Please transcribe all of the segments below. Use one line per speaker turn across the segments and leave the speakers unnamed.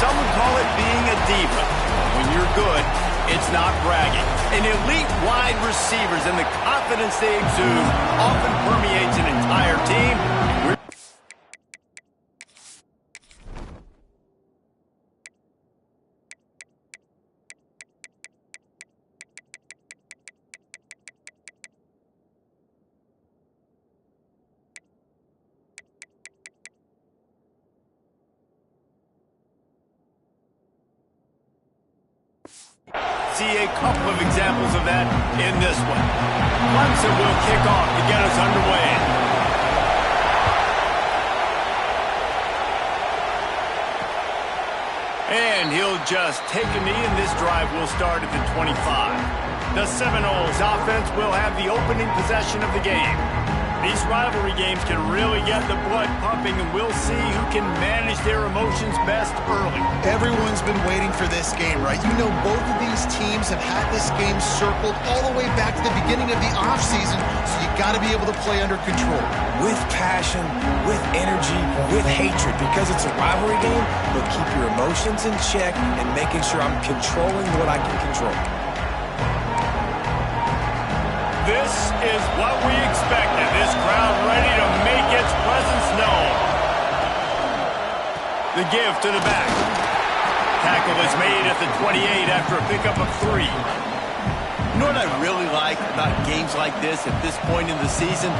some would call it being a diva. When you're good, it's not bragging. And elite wide receivers and the confidence they exude often permeates an entire team. See a couple of examples of that in this one. Clemson will kick off to get us underway. And he'll just take a knee, and this drive will start at the 25. The Seminoles offense will have the opening possession of the game. These rivalry games can really get the blood pumping, and we'll see who can manage their emotions best early.
Everyone's been waiting for this game, right? You know, both of these teams have had this game circled all the way back to the beginning of the offseason, so you got to be able to play under control.
With passion, with energy, with hatred, because it's a rivalry game, but keep your emotions in check and making sure I'm controlling what I can control.
This is what we expected. This crowd ready to make its presence known. The give to the back. Tackle is made at the 28 after a pickup of 3.
You know what I really like about games like this at this point in the season?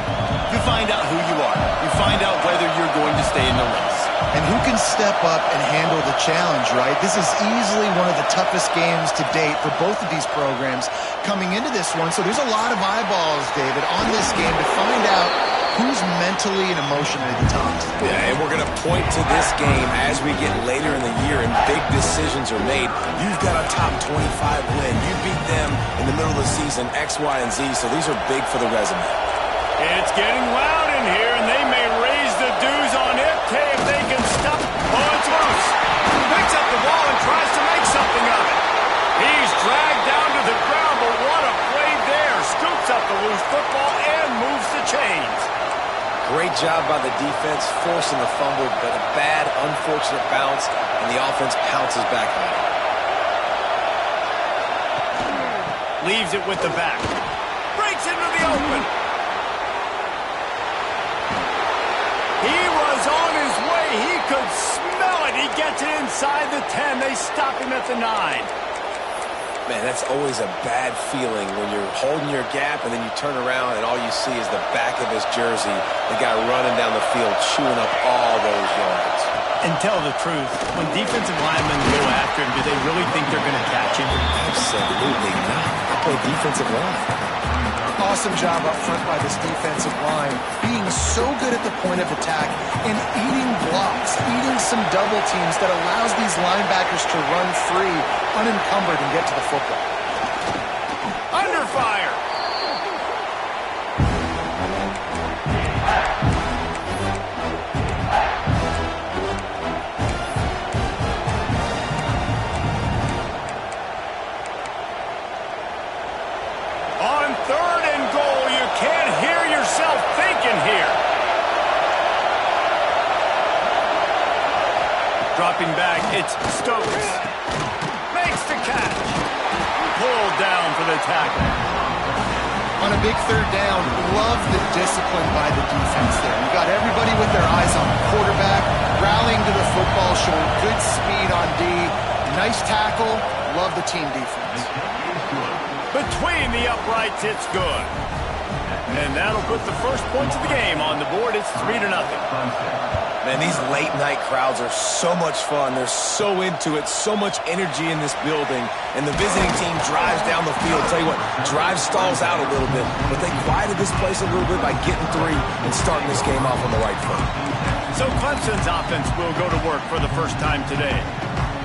You find out who you are. You find out whether you're going to stay in the race.
And who can step up and handle the challenge, right? This is easily one of the toughest games to date for both of these programs coming into this one. So there's a lot of eyeballs, David, on this game to find out who's mentally and emotionally the top.
Yeah, and we're going to point to this game as we get later in the year and big decisions are made. You've got a top 25 win. You beat them in the middle of the season, X, Y, and Z, so these are big for the resume.
It's getting loud in here, and they may raise the dues on it. If they can stop. Oh, it's loose. Picks up the ball and tries to make something of it. He's dragged down to the ground, but what a play there. Scoops up the loose football and moves the chains.
Great job by the defense, forcing the fumble, but a bad, unfortunate bounce, and the offense pounces back on it.
Leaves it with the back. Breaks into the open. He was on his way. He could smell it. He gets it inside the 10. They stop him at the 9.
Man, that's always a bad feeling when you're holding your gap and then you turn around and all you see is the back of his jersey. The guy running down the field, chewing up all those yards.
And tell the truth, when defensive linemen go after him, do they really think they're going to catch him?
Absolutely not. I play defensive line.
Awesome job up front by this defensive line, being so good at the point of attack and eating blocks, eating some double teams that allows these linebackers to run free, unencumbered, and get to the football.
Under fire. On 3rd and goal, you can't hear yourself thinking here. Dropping back, it's Stokes. Makes the catch. Pulled down for the tackle.
On a big 3rd down, love the discipline by the defense there. You got everybody with their eyes on the quarterback, rallying to the football, showing good speed on D. Nice tackle. Love the team defense.
Between the uprights, it's good. And that'll put the first points of the game on the board. It's 3-0.
Man, these late-night crowds are so much fun. They're so into it, so much energy in this building. And the visiting team drives down the field. Tell you what, drive stalls out a little bit, but they quieted this place a little bit by getting 3 and starting this game off on the right foot.
So Clemson's offense will go to work for the first time today.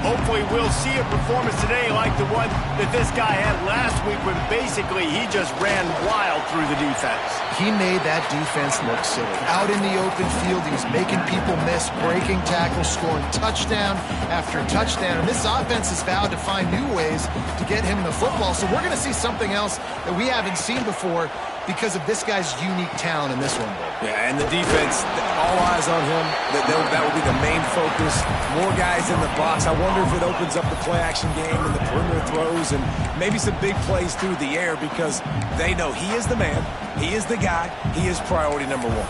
Hopefully we'll see a performance today like the one that this guy had last week when basically he just ran wild through the defense.
He made that defense look silly. Out in the open field, he was making people miss, breaking tackles, scoring touchdown after touchdown. And this offense has vowed to find new ways to get him the football. So we're going to see something else that we haven't seen before. because of this guy's unique talent in this one.
Yeah, and the defense, all eyes on him. That will be the main focus. More guys in the box. I wonder if it opens up the play-action game and the perimeter throws and maybe some big plays through the air because they know he is the man, he is the guy, he is priority number one.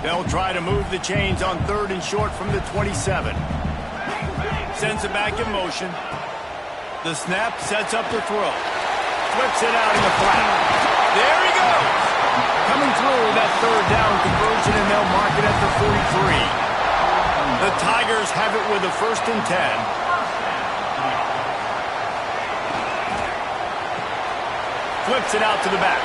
They'll try to move the chains on 3rd and short from the 27. Sends it back in motion. The snap sets up the throw. Flips it out in the flat. There he goes. Coming through with that 3rd down conversion, and they'll mark it at the 43. The Tigers have it with a 1st and 10. Flips it out to the back.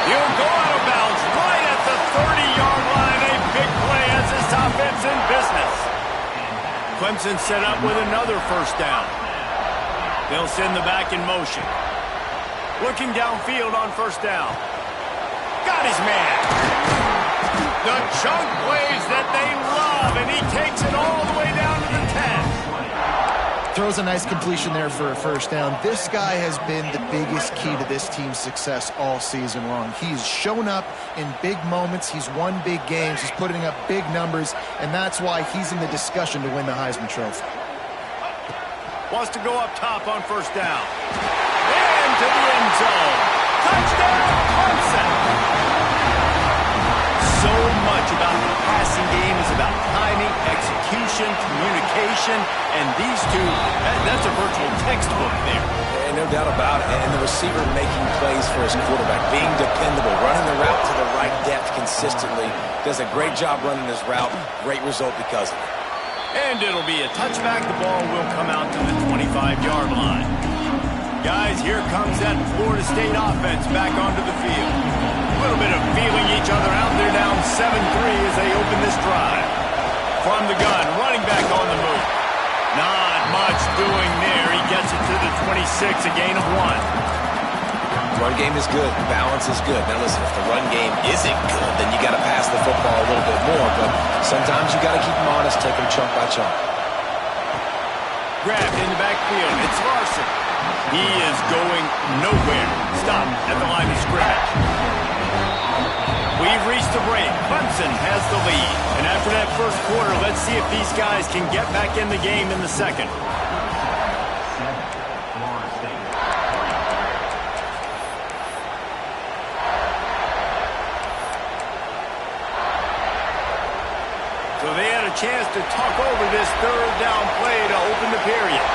He'll go out of bounds right at the 30-yard line. A big play as this offense in business. Clemson set up with another 1st down. They'll send the back in motion. Looking downfield on 1st down. Got his man. The chunk plays that they love, and he takes it all the way down to the 10.
Throws a nice completion there for a 1st down. This guy has been the biggest key to this team's success all season long. He's shown up in big moments. He's won big games. He's putting up big numbers, and that's why he's in the discussion to win the Heisman Trophy.
Wants to go up top on 1st down. Into the end zone. Touchdown, Clemson. So much about the passing game is about timing, execution, communication, and these two, that's a virtual textbook there.
And no doubt about it. And the receiver making plays for his quarterback, being dependable, running the route to the right depth consistently, does a great job running his route. Great result because of it.
And it'll be a touchback. The ball will come out to the 25-yard line. Guys, here comes that Florida State offense back onto the field. A little bit of feeling each other out. They're down 7-3 as they open this drive. From the gun, running back on the move. Not much doing there. He gets it to the 26, a gain of 1.
Run game is good. Balance is good. Now listen, if the run game isn't good, then you got to pass the football a little bit more. But sometimes you got to keep them honest, take them chunk by chunk.
Grabbed in the backfield. It's Larson. He is going nowhere. Stop at the line of scrimmage. We've reached the break. Clemson has the lead. And after that 1st quarter, let's see if these guys can get back in the game in the 2nd. So they had a chance to talk over this 3rd down play to open the period.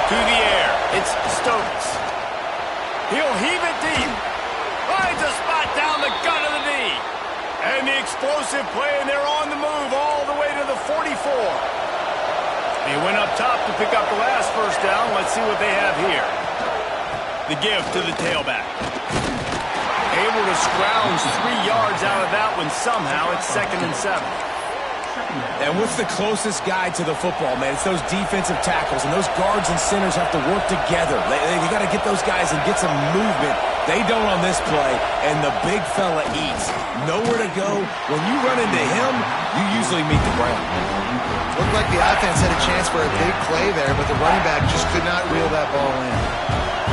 To the air. It's Stokes. He'll heave it deep. Finds a spot down the gut of the knee. And the explosive play, and they're on the move all the way to the 44. He went up top to pick up the last 1st down. Let's see what they have here. The give to the tailback. Able to scrounge 3 yards out of that one somehow. It's 2nd and 7.
And what's the closest guy to the football, man? It's those defensive tackles, and those guards and centers have to work together. They got to get those guys and get some movement. They don't on this play, and the big fella eats. Nowhere to go. When you run into him, you usually meet the ground.
Looked like the offense had a chance for a big play there, but the running back just could not reel that ball in.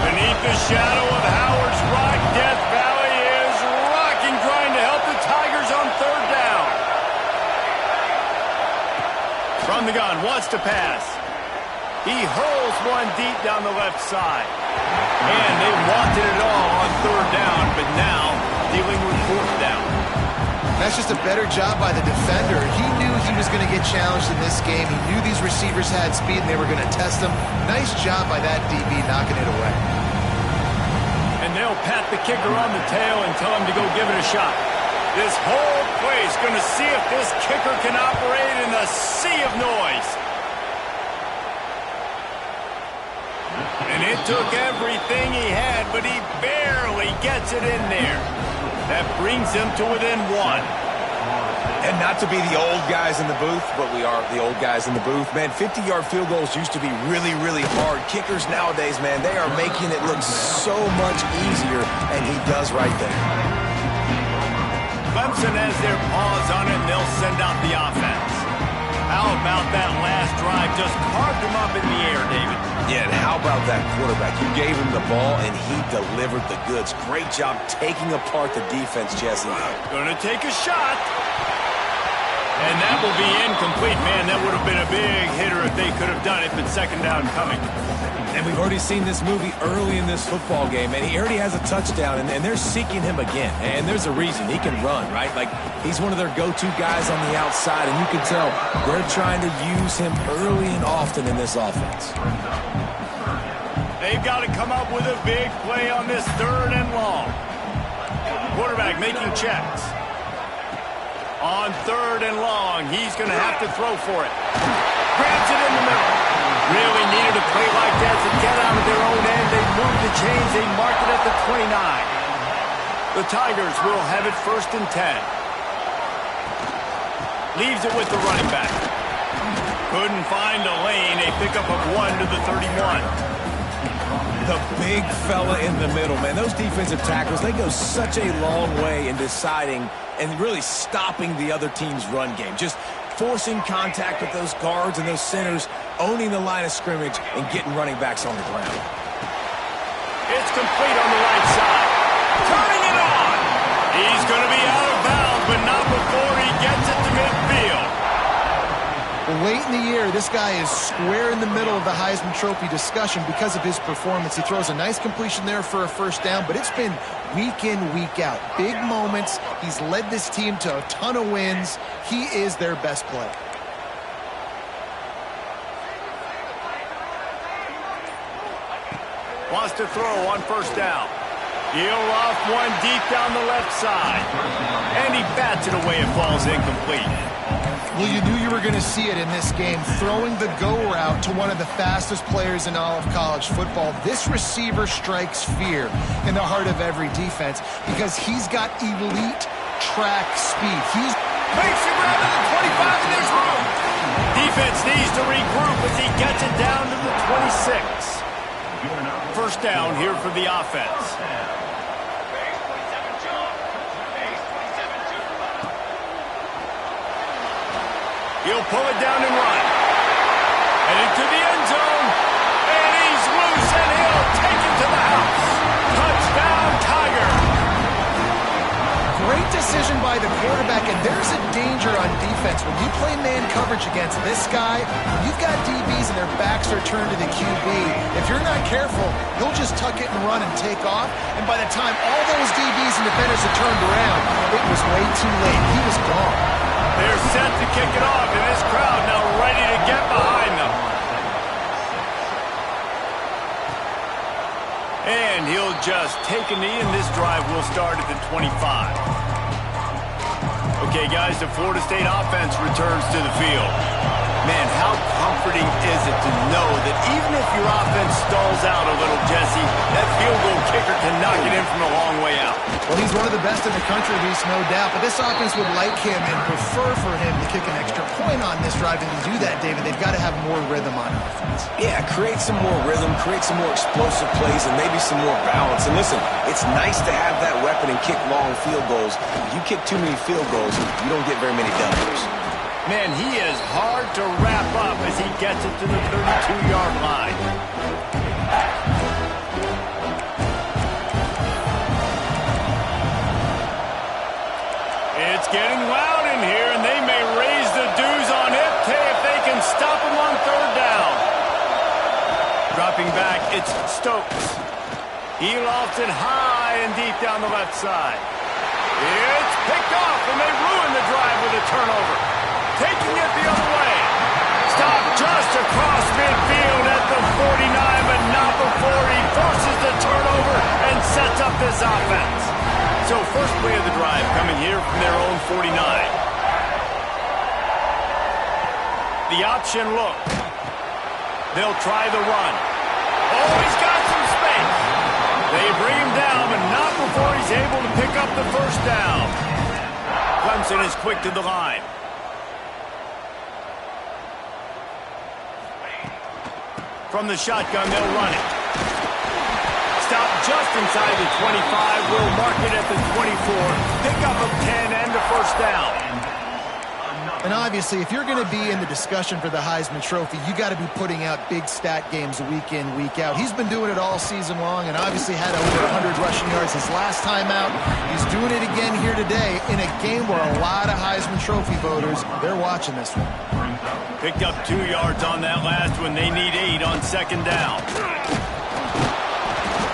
Beneath the shadow of Howard's Rock, Death Valley is rocking, trying to help the Tigers on 3rd down. From the gun, wants to pass. He hurls one deep down the left side. And they wanted it all on 3rd down, but now dealing with 4th down.
That's just a better job by the defender. He knew he was going to get challenged in this game. He knew these receivers had speed and they were going to test him. Nice job by that DB knocking it away.
And they'll pat the kicker on the tail and tell him to go give it a shot. This whole place going to see if this kicker can operate in the sea of noise. And it took everything he had, but he barely gets it in there. That brings him to within 1.
And not to be the old guys in the booth, but we are the old guys in the booth. Man, 50-yard field goals used to be really, really hard. Kickers nowadays, man, they are making it look so much easier, and he does right there.
Clemson has their paws on it, and they'll send out the offense. How about that last drive? Just carved him up in the air, David.
Yeah, and how about that quarterback? You gave him the ball, and he delivered the goods. Great job taking apart the defense, Jesse.
Going to take a shot. And that will be incomplete. Man, that would have been a big hitter if they could have done it, but second down coming.
And we've already seen this movie early in this football game, and he already has a touchdown, and they're seeking him again. And there's a reason. He can run, right? Like, he's one of their go-to guys on the outside, and you can tell they're trying to use him early and often in this offense.
They've got to come up with a big play on this third and long. Quarterback making checks. On third and long, he's going to have to throw for it. Grabs it in the middle. Really needed a play like that to get out of their own end. They moved the chains. They marked it at the 29. The Tigers will have it 1st and 10. Leaves it with the running back. Couldn't find a lane. A pickup of 1 to the 31.
The big fella in the middle, man. Those defensive tackles, they go such a long way in deciding and really stopping the other team's run game. Just forcing contact with those guards and those centers, owning the line of scrimmage, and getting running backs on the ground.
It's complete on the right side. Turning it on. He's going to be out of bounds, but not before he gets it to midfield.
Late in the year, this guy is square in the middle of the Heisman Trophy discussion because of his performance. He throws a nice completion there for a first down, but it's been week in, week out. Big moments. He's led this team to a ton of wins. He is their best player.
Wants to throw on first down. He'll off one deep down the left side. And he bats it away. It falls incomplete.
Well, you knew you were going to see it in this game, throwing the go route to one of the fastest players in all of college football. This receiver strikes fear in the heart of every defense because he's got elite track speed. He's
makes the grab at the 25, and there's room. Defense needs to regroup as he gets it down to the 26. First down here for the offense. He'll pull it down and run. And into the end zone. And he's loose, and he'll take it to the house. Touchdown, Tiger.
Great decision by the quarterback, and there's a danger on defense. When you play man coverage against this guy, you've got DBs and their backs are turned to the QB. If you're not careful, he'll just tuck it and run and take off. And by the time all those DBs and defenders had turned around, it was way too late. He was gone.
They're set to kick it off, and this crowd now ready to get behind them. And he'll just take a knee, and this drive will start at the 25. Okay, guys, the Florida State offense returns to the field. Man, how comforting is it to know that even if your offense stalls out a little, Jesse, that field goal kicker can knock it in from a long way out.
Well, he's one of the best in the country, Reese, no doubt. But this offense would like him and prefer for him to kick an extra point on this drive. And to do that, David, they've got to have more rhythm on offense.
Yeah, create some more rhythm, create some more explosive plays, and maybe some more balance. And listen, it's nice to have that weapon and kick long field goals. If you kick too many field goals, you don't get very many W's.
Man, he is hard to wrap up as he gets it to the 32-yard line. It's getting loud in here, and they may raise the dues on FK if they can stop him on third down. Dropping back, it's Stokes. He lofts it high and deep down the left side. It's picked off, and they ruin the drive with a turnover. Taking it the other way. Stop just across midfield at the 49, but not before he forces the turnover and sets up this offense. So first play of the drive coming here from their own 49. The option look. They'll try the run. Oh, he's got some space. They bring him down, but not before he's able to pick up the first down. Clemson is quick to the line. From the shotgun, they'll run it. Stop just inside the 25. We'll mark it at the 24. Pickup of 10 and
obviously, if you're going to be in the discussion for the Heisman Trophy, you got to be putting out big stat games week in, week out. He's been doing it all season long and obviously had over 100 rushing yards his last time out. He's doing it again here today in a game where a lot of Heisman Trophy voters, they're watching this one.
Picked up 2 yards on that last one. They need 8 on second down.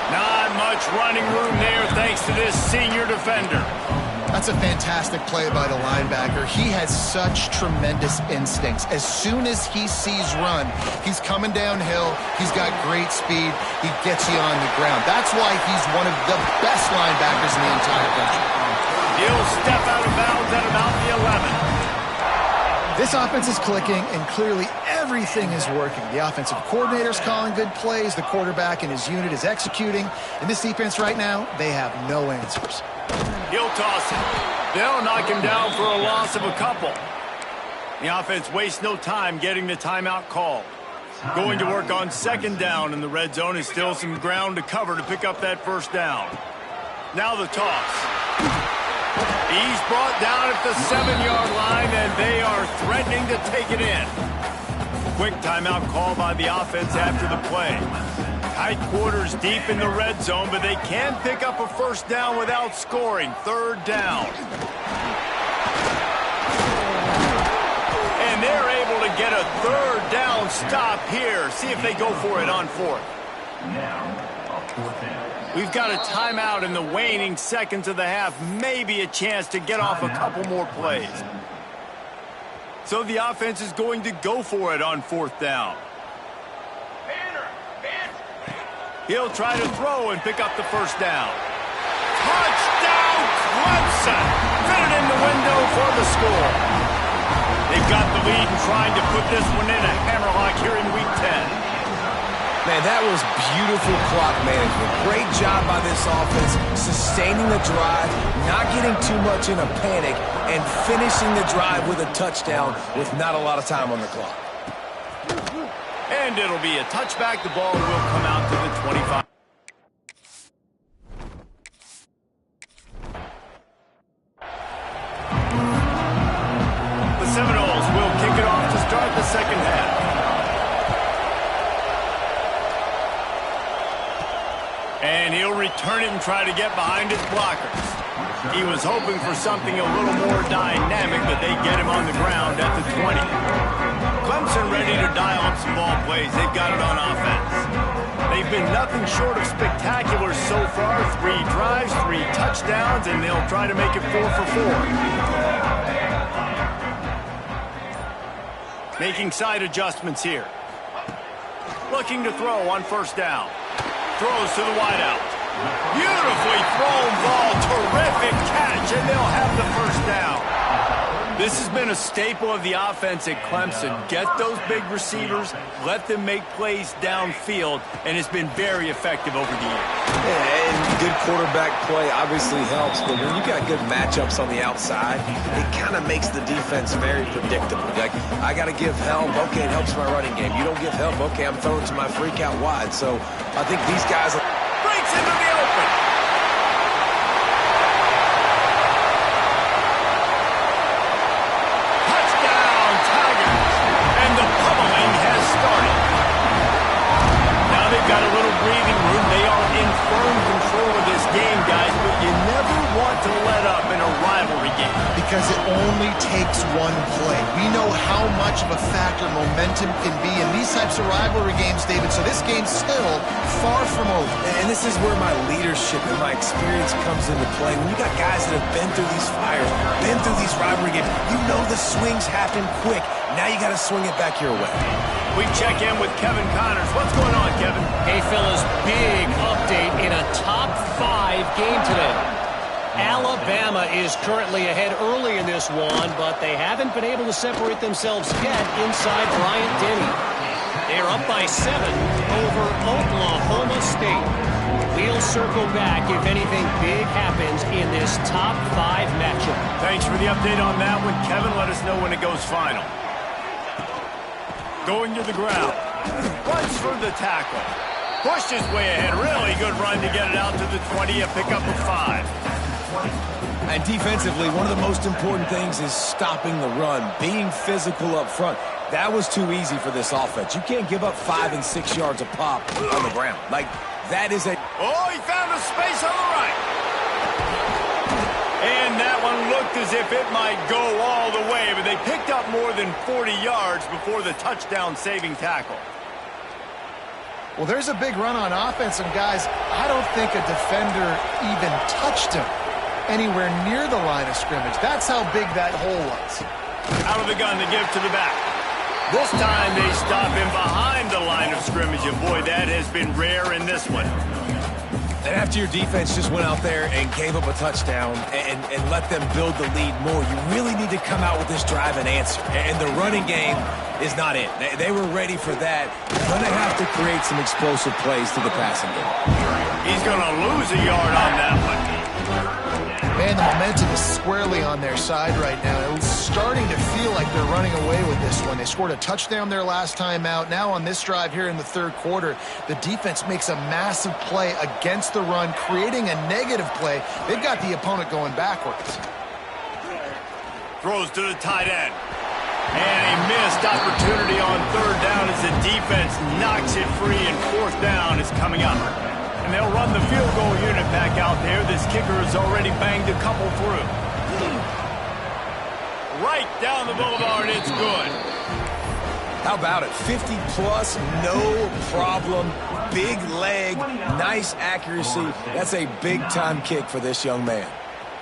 Not much running room there thanks to this senior defender.
That's a fantastic play by the linebacker. He has such tremendous instincts. As soon as he sees run, he's coming downhill. He's got great speed. He gets you on the ground. That's why he's one of the best linebackers in the entire country.
He'll step out of bounds at about the 11.
This offense is clicking, and clearly everything is working. The offensive coordinator's calling good plays. The quarterback and his unit is executing. And this defense right now, they have no answers.
He'll toss it. They'll knock him down for a loss of a couple. The offense wastes no time getting the timeout call. Going to work on second down, and the red zone is still some ground to cover to pick up that first down. Now the toss. He's brought down at the 7-yard line, and they are threatening to take it in. Quick timeout call by the offense after the play. Tight quarters deep in the red zone, but they can pick up a first down without scoring. Third down. And they're able to get a third down stop here. See if they go for it on fourth. We've got a timeout in the waning seconds of the half. Maybe a chance to get off a couple more plays. So the offense is going to go for it on fourth down. He'll try to throw and pick up the first down. Touchdown, Clemson! Fitted in the window for the score. They've got the lead and trying to put this one in a hammerlock here in Week 10.
Man, that was beautiful clock management. Great job by this offense, sustaining the drive, not getting too much in a panic, and finishing the drive with a touchdown with not a lot of time on the clock.
And it'll be a touchback. The ball will come out to the 25. The Seminoles will kick it off to start the second half. And he'll return it and try to get behind his blockers. He was hoping for something a little more dynamic, but they get him on the ground at the 20. Clemson ready to dial up some ball plays. They've got it on offense. They've been nothing short of spectacular so far. 3 drives, 3 touchdowns, and they'll try to make it 4 for 4. Making side adjustments here. Looking to throw on first down. Throws to the wideout. Beautifully thrown ball. Terrific catch, and they'll have the first down. This has been a staple of the offense at Clemson. Get those big receivers, let them make plays downfield, and it's been very effective over the years.
Yeah, and good quarterback play obviously helps, but when you got good matchups on the outside, it kind of makes the defense very predictable. Like, I got to give help. Okay, it helps my running game. You don't give help. Okay, I'm throwing to my freak out wide. So I think these guys
breaks into the open. Touchdown, Tigers. And the pummeling has started. Now they've got a little breathing room. They are in firm control of this game, guys, but you never want to let up in a rivalry game.
Because it only takes one play. We know how much of a factor momentum can be in these types of rivalry games, David, so this game's still far from over.
And this is where my leadership and my experience comes into play. When you got guys that have been through these fires, been through these rivalry games, you know the swings happen quick. Now you got to swing it back your way.
We check in with Kevin Connors. What's going on, Kevin?
Hey, fellas, big update in a top 5 game today. Alabama is currently ahead early in this one, but they haven't been able to separate themselves yet inside Bryant-Denny. They are up by 7 over Oklahoma State. We'll circle back if anything big happens in this top 5 matchup.
Thanks for the update on that one, Kevin. Let us know when it goes final. Going to the ground. Runs for the tackle. Pushed his way ahead. Really good run to get it out to the 20. A pickup of 5.
And defensively, one of the most important things is stopping the run, being physical up front. That was too easy for this offense. You can't give up 5 and 6 yards a pop on the ground. Like, that is a...
Oh, he found a space on the right. And that one looked as if it might go all the way, but they picked up more than 40 yards before the touchdown-saving tackle.
Well, there's a big run on offense, and guys, I don't think a defender even touched him anywhere near the line of scrimmage. That's how big that hole was.
Out of the gun to give to the back. This time they stop him behind the line of scrimmage, and boy, that has been rare in this one.
And after your defense just went out there and gave up a touchdown and let them build the lead more, you really need to come out with this drive and answer. And the running game is not it. They were ready for that. Going to have to create some explosive plays to the passing game.
He's going to lose a yard on that one.
Man, the momentum is squarely on their side right now. It was starting to feel like they're running away with this one. They scored a touchdown their last time out. Now on this drive here in the third quarter, the defense makes a massive play against the run, creating a negative play. They've got the opponent going backwards.
Throws to the tight end. And a missed opportunity on third down as the defense knocks it free, and fourth down is coming up. And they'll run the field goal unit back out there. This kicker has already banged a couple through. Right down the boulevard, it's good.
How about it? 50-plus, no problem. Big leg, nice accuracy. That's a big-time kick for this young man.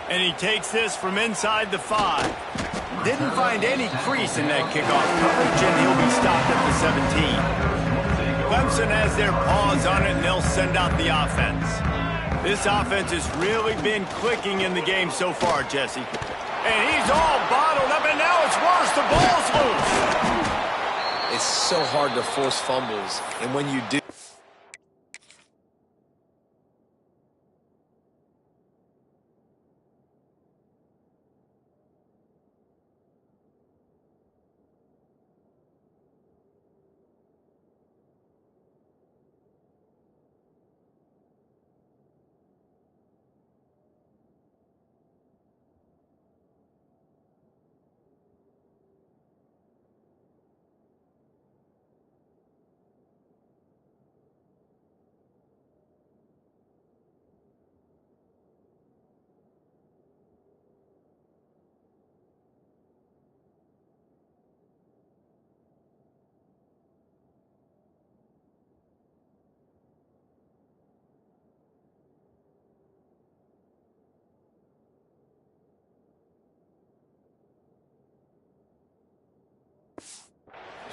And he takes this from inside the 5. Didn't find any crease in that kickoff coverage, and he'll be stopped at the 17. Clemson has their paws on it, and they'll send out the offense. This offense has really been clicking in the game so far, Jesse. And he's all bottled up, and now it's worse. The ball's loose.
It's so hard to force fumbles, and when you do...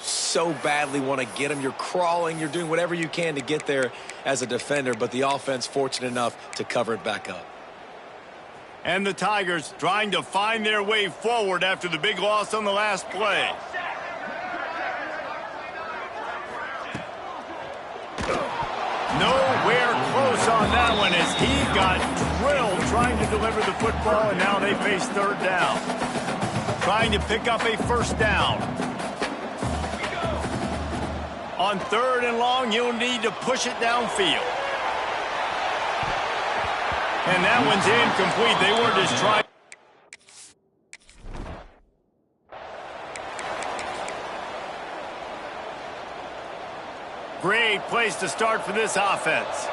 so badly want to get him. You're crawling. You're doing whatever you can to get there as a defender, but the offense fortunate enough to cover it back up.
And the Tigers trying to find their way forward after the big loss on the last play. Nowhere close on that one as he got drilled trying to deliver the football, and now they face third down. Trying to pick up a first down. On third and long, you'll need to push it downfield. And that one's incomplete. They were just trying. Great place to start for this offense.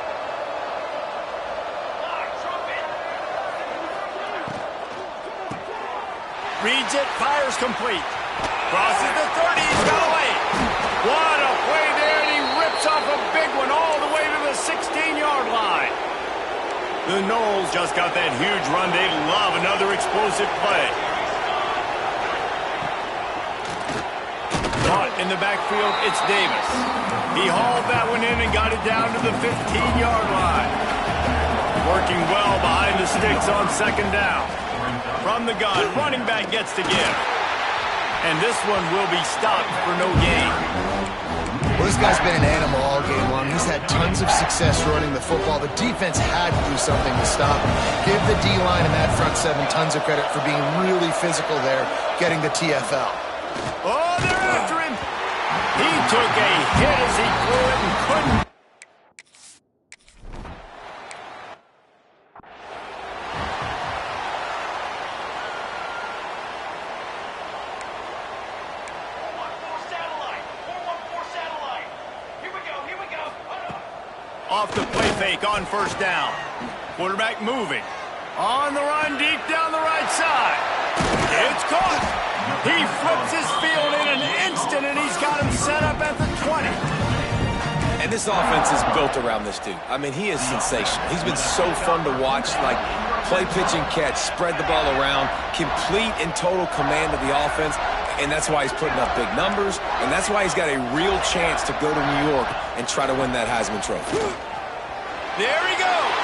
Reads it, fires complete. Crosses the 30, he's got away. What a play there, and he rips off a big one all the way to the 16-yard line. The Knowles just got that huge run. They love another explosive play. Caught in the backfield, it's Davis. He hauled that one in and got it down to the 15-yard line. Working well behind the sticks on second down. From the gun, running back gets to give. And this one will be stopped for no gain.
Well, this guy's been an animal all game long. He's had tons of success running the football. The defense had to do something to stop him. Give the D-line and that front seven tons of credit for being really physical there, getting the TFL.
Oh, they're after him. He took a hit as he threw it and couldn't. Off the play fake on first down. Quarterback moving. On the run, deep down the right side. It's caught. He flips his field in an instant, and he's got him set up at the 20.
And this offense is built around this dude. I mean, he is sensational. He's been so fun to watch, like play, pitch, and catch, spread the ball around, complete and total command of the offense, and that's why he's putting up big numbers, and that's why he's got a real chance to go to New York and try to win that Heisman Trophy.
There he goes.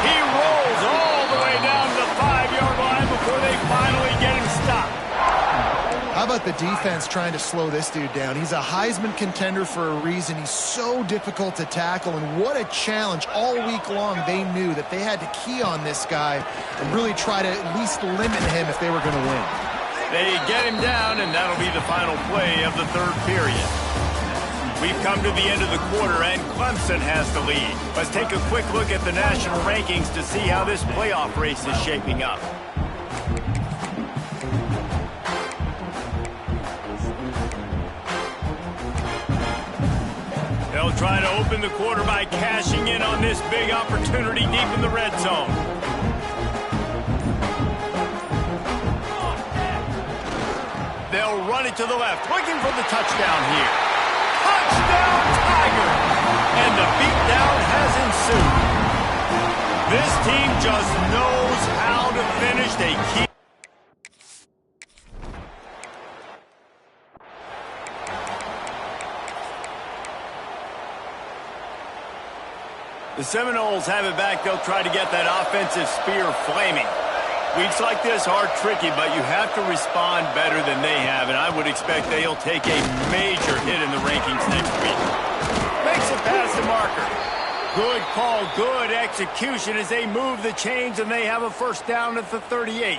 He rolls all the way down to the 5-yard line before they finally get him stopped.
How about the defense trying to slow this dude down? He's a Heisman contender for a reason. He's so difficult to tackle, and what a challenge. All week long, they knew that they had to key on this guy and really try to at least limit him if they were going to win.
They get him down, and that'll be the final play of the third period. We've come to the end of the quarter, and Clemson has the lead. Let's take a quick look at the national rankings to see how this playoff race is shaping up. They'll try to open the quarter by cashing in on this big opportunity deep in the red zone. They'll run it to the left, looking for the touchdown here. Touchdown, Tiger! And the beatdown has ensued. This team just knows how to finish. They keep... The Seminoles have it back. They'll try to get that offensive spear flaming. Weeks like this are tricky, but you have to respond better than they have, and I would expect they'll take a major hit in the rankings next week. Makes it past the marker. Good call, good execution as they move the chains, and they have a first down at the 38.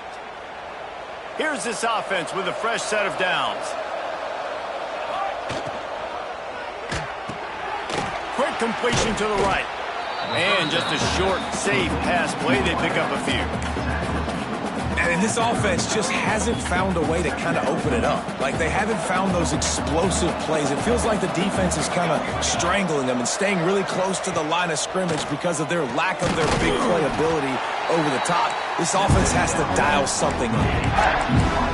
Here's this offense with a fresh set of downs. Quick completion to the right. And just a short, safe pass play. They pick up a few.
And this offense just hasn't found a way to kind of open it up. Like, they haven't found those explosive plays. It feels like the defense is kind of strangling them and staying really close to the line of scrimmage because of their lack of their big play ability over the top. This offense has to dial something up.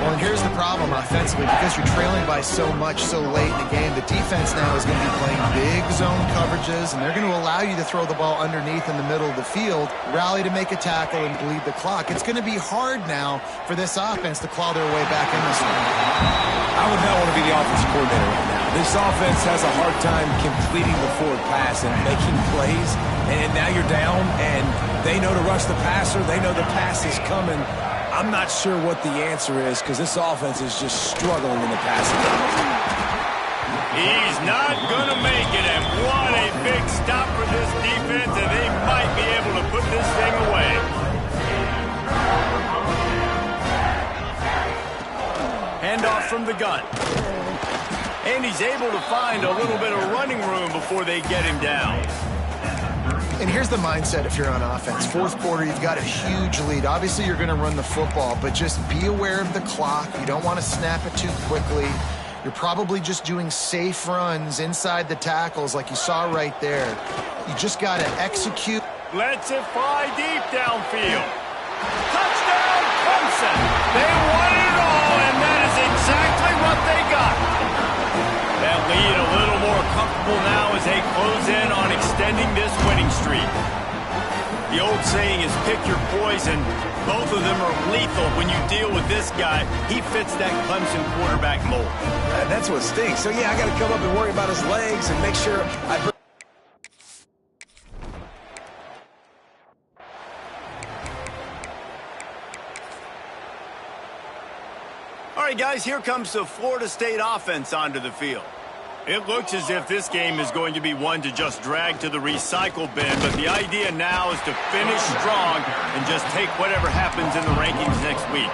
Well, and here's the problem offensively. Because you're trailing by so much so late in the game, the defense now is going to be playing big zone coverages, and they're going to allow you to throw the ball underneath in the middle of the field, rally to make a tackle, and bleed the clock. It's going to be hard now for this offense to claw their way back in this one.
I would not want to be the offensive coordinator right now. This offense has a hard time completing the forward pass and making plays, and now you're down, and they know to rush the passer. They know the pass is coming. I'm not sure what the answer is because this offense is just struggling in the passing game.
He's not going to make it, and what a big stop for this defense, and they might be able to put this thing away. Handoff from the gun. And he's able to find a little bit of running room before they get him down.
And here's the mindset if you're on offense. Fourth quarter, you've got a huge lead. Obviously, you're going to run the football, but just be aware of the clock. You don't want to snap it too quickly. You're probably just doing safe runs inside the tackles like you saw right there. You just got to execute.
Lets it fly deep downfield. Touchdown, Clemson! They won it all, and that is exactly what they got. That lead a little more comfortable now as they close in on extending this winning streak. The old saying is pick your poison. Both of them are lethal when you deal with this guy. He fits that Clemson quarterback mold.
That's what stinks. So, yeah, I got to come up and worry about his legs and make sure I bring...
All right, guys, here comes the Florida State offense onto the field. It looks as if this game is going to be one to just drag to the recycle bin, but the idea now is to finish strong and just take whatever happens in the rankings next week.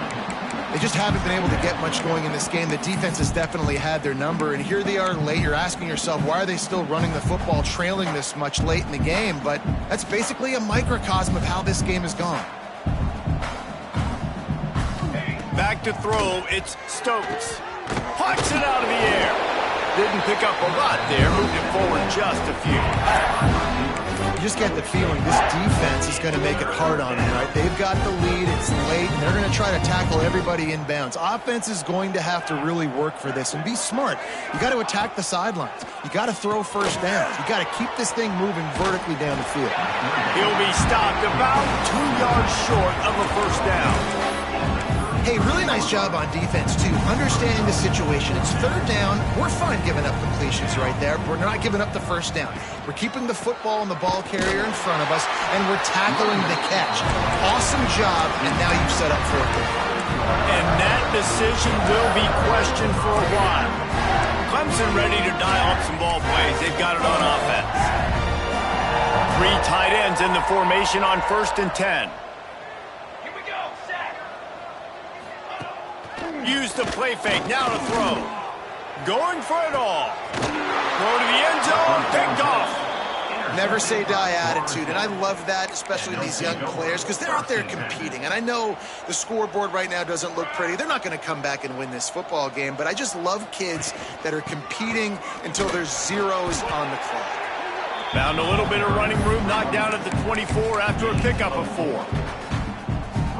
They just haven't been able to get much going in this game. The defense has definitely had their number, and here they are late. You're asking yourself, why are they still running the football trailing this much late in the game? But that's basically a microcosm of how this game has gone.
Back to throw, it's Stokes. Punts it out of the air. Didn't pick up a lot there, moved it forward just a few.
you just get the feeling this defense is going to make it hard on them, right? They've got the lead, it's late, and they're going to try to tackle everybody inbounds. Offense is going to have to really work for this and be smart. You got to attack the sidelines. You got to throw first downs. You got to keep this thing moving vertically down the field.
He'll be stopped about 2 yards short of a first down.
Hey, really nice job on defense, too. Understanding the situation. It's third down. We're fine giving up completions right there. We're not giving up the first down. We're keeping the football and the ball carrier in front of us, and we're tackling the catch. Awesome job, and now you've set up fourth down.
And that decision will be questioned for a while. Clemson ready to dial up some ball plays. They've got it on offense. 3 tight ends in the formation on 1st and 10. Use the play fake, now to throw. Going for it all. Throw to the end zone, picked off.
Never say die attitude, and I love that, especially these young players, because they're out there competing. And I know the scoreboard right now doesn't look pretty. They're not going to come back and win this football game, but I just love kids that are competing until there's zeros on the clock.
Found a little bit of running room, knocked down at the 24 after a pickup of 4.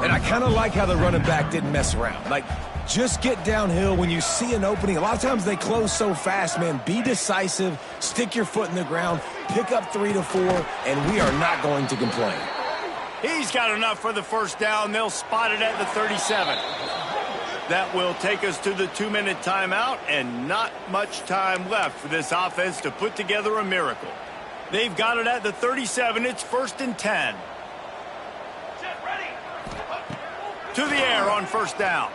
And I kind of like how the running back didn't mess around. Like, just get downhill when you see an opening. A lot of times they close so fast, man. Be decisive, stick your foot in the ground, pick up 3 to 4, and we are not going to complain.
He's got enough for the first down. They'll spot it at the 37. That will take us to the 2-minute timeout, and not much time left for this offense to put together a miracle. They've got it at the 37. It's 1st and 10. To the air on first down.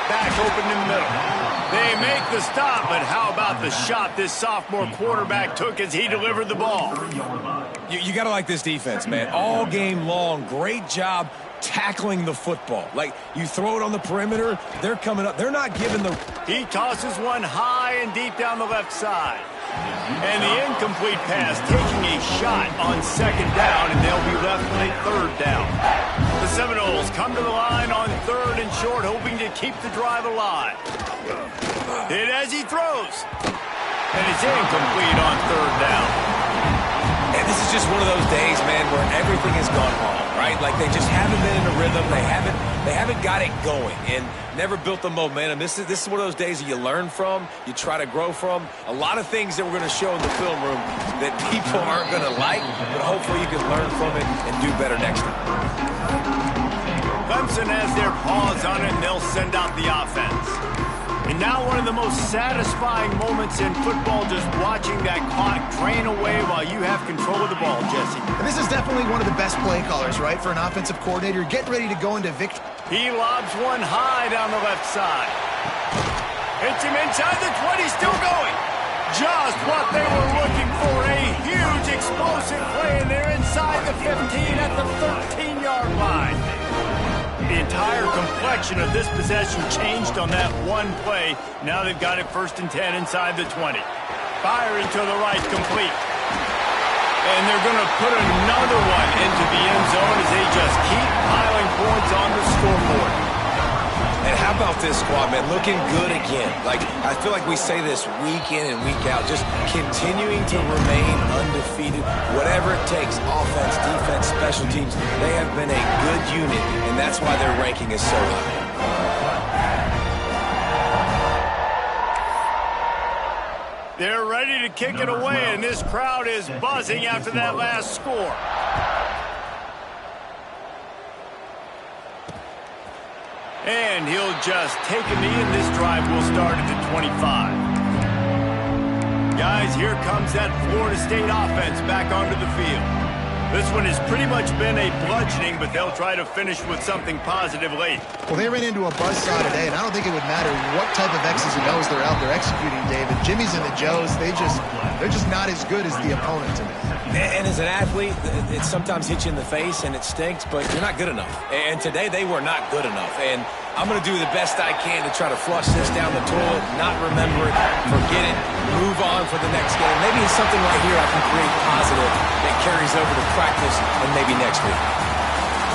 Back open in the middle. They make the stop, but how about the shot this sophomore quarterback took as he delivered the ball?
You got to like this defense, man. All game long, great job tackling the football. Like, you throw it on the perimeter, they're coming up. They're not giving the...
He tosses one high and deep down the left side. And the incomplete pass taking a shot on 2nd down, and they'll be left with a 3rd down. The Seminoles come to the line on 3rd and short, hoping to keep the drive alive. Hit as he throws. And it's incomplete on 3rd down.
And this is just one of those days, man, where everything has gone wrong, right? Like, they just haven't been in a rhythm. They haven't got it going and never built the momentum. This is one of those days that you learn from, you try to grow from. A lot of things that we're going to show in the film room that people aren't going to like, but hopefully you can learn from it and do better next time.
Clemson has their paws on it, and they'll send out the offense. And now one of the most satisfying moments in football, just watching that clock drain away while you have control of the ball, Jesse.
And this is definitely one of the best play callers, right, for an offensive coordinator. Getting ready to go into victory.
He lobs one high down the left side. Hits him inside the 20, still going. Just what they were looking for, a huge explosive play, and they're inside the 15 at the 13-yard line. The entire complexion of this possession changed on that one play. Now they've got it 1st and 10 inside the 20. Firing to the right, complete. And they're going to put another one into the end zone as they just keep piling points on the scoreboard.
And how about this squad, man? Looking good again. Like, I feel like we say this week in and week out, just continuing to remain undefeated. Whatever it takes, offense, defense, special teams, they have been a good unit, and that's why their ranking is so high.
They're ready to kick it away, and this crowd is buzzing after that last score. And he'll just take a knee, and this drive will start at the 25. Guys, here comes that Florida State offense back onto the field. This one has pretty much been a bludgeoning, but they'll try to finish with something positive late.
Well, they ran into a buzzsaw today, and I don't think it would matter what type of X's and O's they're out there executing, David. Jimmy's and the Joes, they're just not as good as the opponent to me.
And as an athlete, it sometimes hits you in the face and it stinks, but you're not good enough. And today they were not good enough. And I'm going to do the best I can to try to flush this down the toilet, not remember it, forget it, move on for the next game. Maybe it's something right here I can create positive that carries over to practice and maybe next week.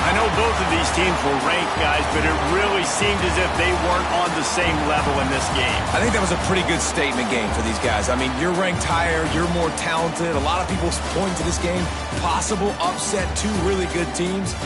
I I know both of these teams were ranked, guys, but it really seemed as if they weren't on the same level in this game.
I think that was a pretty good statement game for these guys. I mean, you're ranked higher, you're more talented. A lot of people point to this game, possible upset, two really good teams.